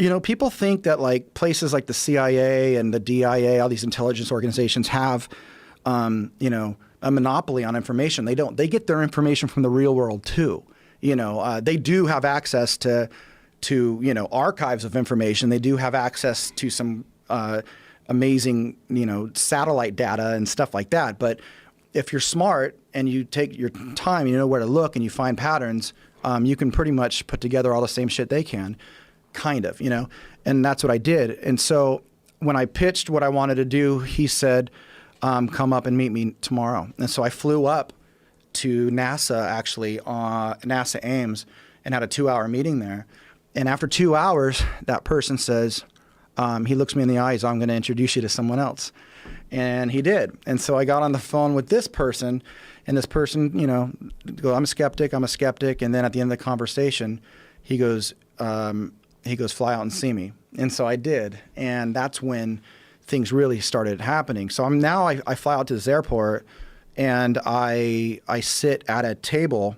You know, people think that like places like the CIA and the DIA, all these intelligence organizations have, you know, a monopoly on information. They don't. They get their information from the real world too. You know, they do have access to you know, archives of information. They do have access to some amazing, you know, satellite data and stuff like that. But if you're smart and you take your time, you know where to look and you find patterns, you can pretty much put together all the same shit they can, kind of, you know. And that's what I did. And so when I pitched what I wanted to do, he said, come up and meet me tomorrow. And so I flew up to NASA, actually, NASA Ames, and had a 2-hour meeting there. And after 2 hours, that person says, he looks me in the eyes, I'm going to introduce you to someone else. And he did. And so I got on the phone with this person, and this person, you know, goes, I'm a skeptic. And then at the end of the conversation, he goes, fly out and see me. And so I did. And that's when things really started happening. So I fly out to this airport, and I sit at a table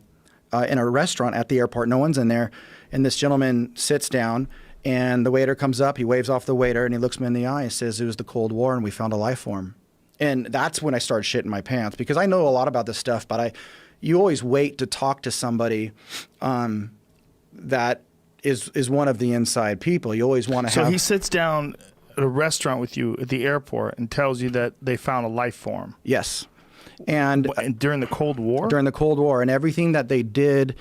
in a restaurant at the airport. No one's in there. And this gentleman sits down, and the waiter comes up. He waves off the waiter, and he looks me in the eye and says, it was the Cold War, and we found a life form. And that's when I started shitting my pants, because I know a lot about this stuff, but you always wait to talk to somebody that is one of the inside people. You always want to have... So he sits down at a restaurant with you at the airport and tells you that they found a life form. Yes. And during the Cold War? During the Cold War. And everything that they did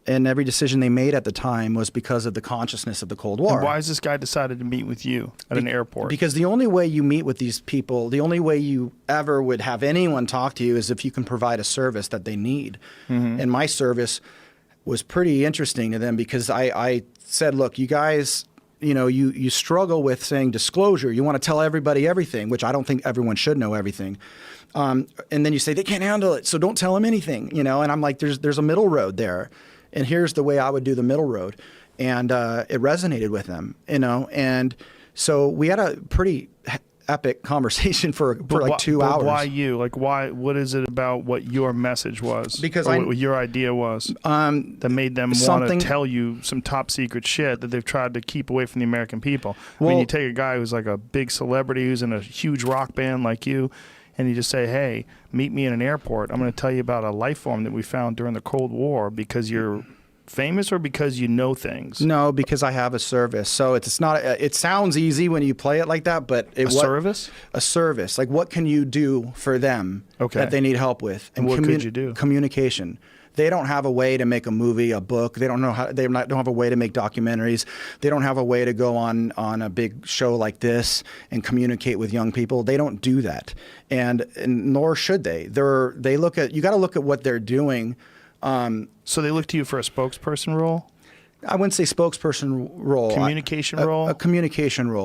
and every decision they made at the time was because of the consciousness of the Cold War. And why has this guy decided to meet with you at an airport? Because the only way you meet with these people, the only way you ever would have anyone talk to you is if you can provide a service that they need. Mm-hmm. And my service was pretty interesting to them, because I said, look, you guys, you know, you struggle with saying disclosure. You want to tell everybody everything, which I don't think everyone should know everything. And then you say they can't handle it, so don't tell them anything, you know. And I'm like, there's a middle road there. And here's the way I would do the middle road. And it resonated with them, you know. And so we had a pretty epic conversation for like 2 hours. Why you? Like, why? What is it about what your message was? Because what your idea was that made them want to tell you some top secret shit that they've tried to keep away from the American people. Well, I mean, you take a guy who's like a big celebrity who's in a huge rock band like you, and you just say, hey, meet me in an airport. I'm going to tell you about a life form that we found during the Cold War, because you're famous or because you know things? No, because I have a service. So it's not, it sounds easy when you play it like that, but service? A service. Like, what can you do for them that they need help with? And what could you do? Communication. They don't have a way to make a movie, a book. They don't know how. Don't have a way to make documentaries. They don't have a way to go on a big show like this and communicate with young people. They don't do that, and nor should they. They look at, you got to look at what they're doing. So they look to you for a spokesperson role? I wouldn't say spokesperson role. Communication role? A communication role.